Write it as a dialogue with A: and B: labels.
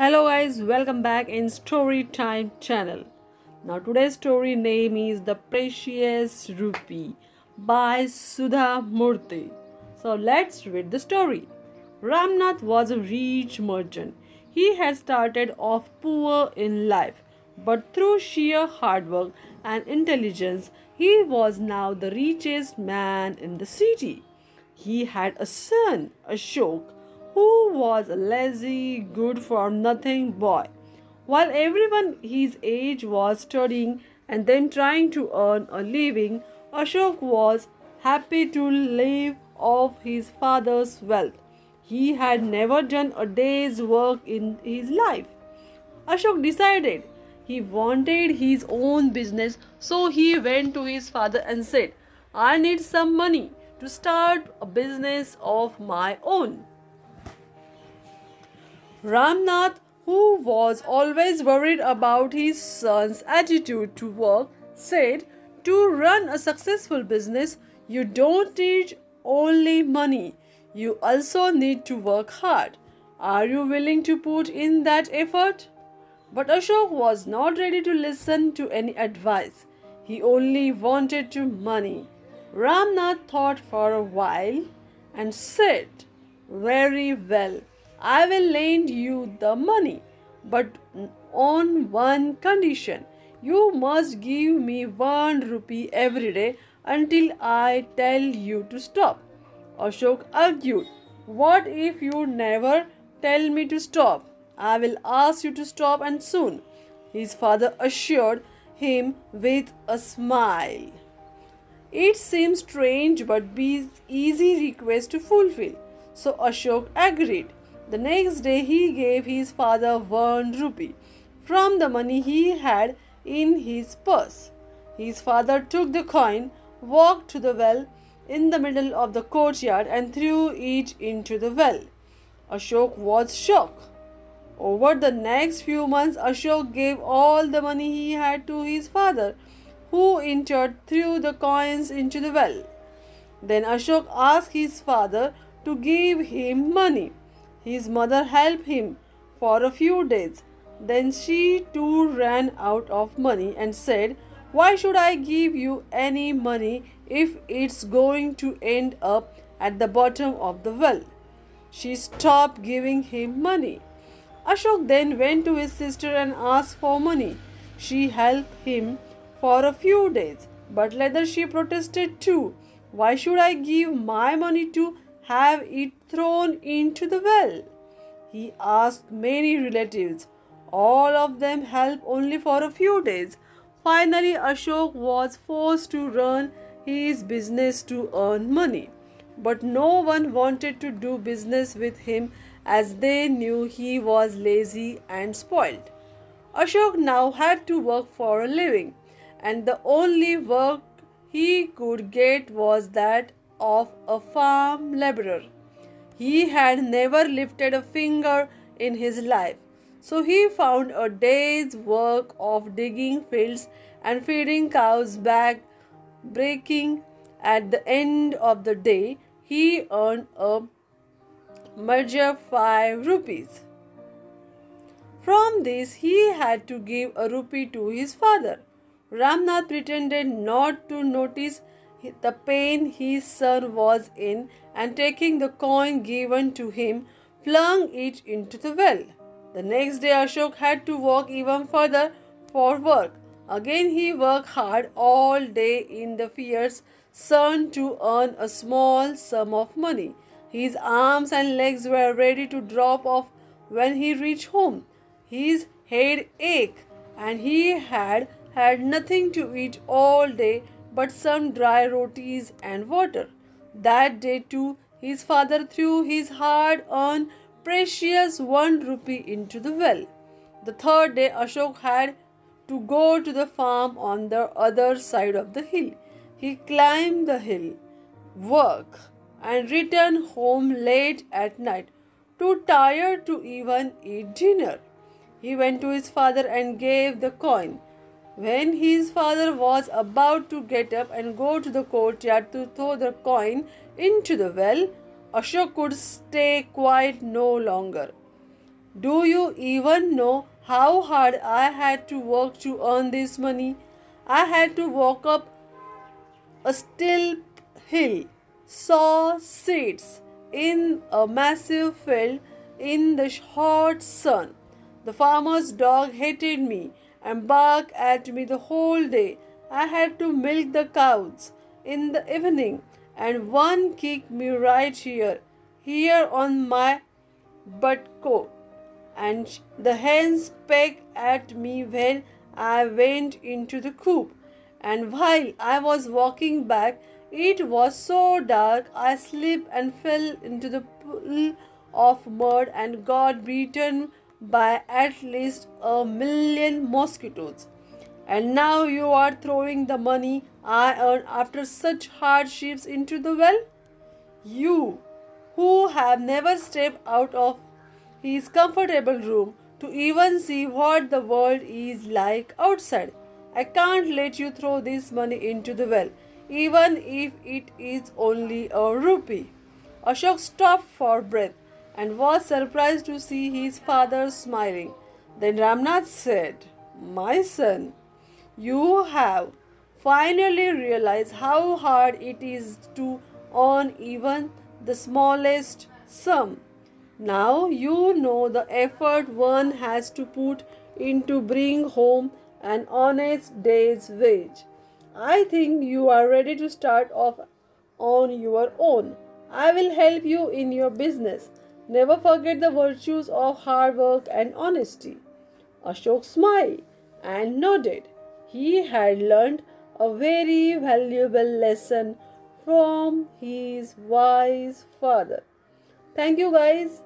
A: Hello guys, welcome back in Story Time channel. Now today's story name is The Precious Rupee by Sudha Murthy. So let's read the story. Ramnath was a rich merchant. He had started off poor in life, but through sheer hard work and intelligence, he was now the richest man in the city. He had a son, Ashok, who was a lazy, good for nothing boy. While everyone his age was studying and then trying to earn a living, Ashok was happy to live off his father's wealth. He had never done a day's work in his life. Ashok decided he wanted his own business, so he went to his father and said, I need some money to start a business of my own. Ramnath, who was always worried about his son's attitude to work, said, to run a successful business, you don't need only money, you also need to work hard. Are you willing to put in that effort? But Ashok was not ready to listen to any advice. He only wanted money. Ramnath thought for a while and said, very well. I will lend you the money, but on one condition. You must give me 1 rupee every day until I tell you to stop. Ashok argued, what if you never tell me to stop? I will ask you to stop and soon. His father assured him with a smile. It seemed strange but easy request to fulfill, so Ashok agreed. The next day he gave his father 1 rupee from the money he had in his purse. His father took the coin, walked to the well in the middle of the courtyard and threw it into the well. Ashok was shocked. Over the next few months, Ashok gave all the money he had to his father, who in turn threw the coins into the well. Then Ashok asked his father to give him money. His mother helped him for a few days. Then she too ran out of money and said, why should I give you any money if it's going to end up at the bottom of the well? She stopped giving him money. Ashok then went to his sister and asked for money. She helped him for a few days, but later she protested too. Why should I give my money to have it thrown into the well? He asked many relatives. All of them helped only for a few days. Finally, Ashok was forced to run his business to earn money. But no one wanted to do business with him as they knew he was lazy and spoiled. Ashok now had to work for a living, and the only work he could get was that of a farm laborer. He had never lifted a finger in his life, so he found a day's work of digging fields and feeding cows back breaking. At the end of the day, he earned a meager 5 rupees. From this, he had to give a rupee to his father. Ramnath pretended not to notice the pain his son was in and taking the coin given to him, flung it into the well. The next day Ashok had to walk even further for work. Again he worked hard all day in the fierce sun to earn a small sum of money. His arms and legs were ready to drop off when he reached home. His head ached and he had had nothing to eat all day but some dry rotis and water. That day too, his father threw his hard-earned precious 1 rupee into the well. The third day, Ashok had to go to the farm on the other side of the hill. He climbed the hill, worked, and returned home late at night, too tired to even eat dinner. He went to his father and gave the coin. When his father was about to get up and go to the courtyard to throw the coin into the well, Ashok could stay quiet no longer. Do you even know how hard I had to work to earn this money? I had to walk up a steep hill, saw seeds in a massive field in the hot sun. The farmer's dog hated me and barked at me the whole day. I had to milk the cows in the evening, and one kicked me right here on my buttock, and the hens pecked at me when I went into the coop. And while I was walking back, it was so dark I slipped and fell into the pool of mud and got bitten by at least 1,000,000 mosquitoes. And now you are throwing the money I earned after such hardships into the well? You, who have never stepped out of his comfortable room to even see what the world is like outside. I can't let you throw this money into the well, even if it is only a rupee. Ashok stopped for breath and was surprised to see his father smiling. Then Ramnath said, "My son, you have finally realized how hard it is to earn even the smallest sum. Now you know the effort one has to put into bring home an honest day's wage. I think you are ready to start off on your own. I will help you in your business. Never forget the virtues of hard work and honesty." Ashok smiled and nodded. He had learned a very valuable lesson from his wise father. Thank you, guys.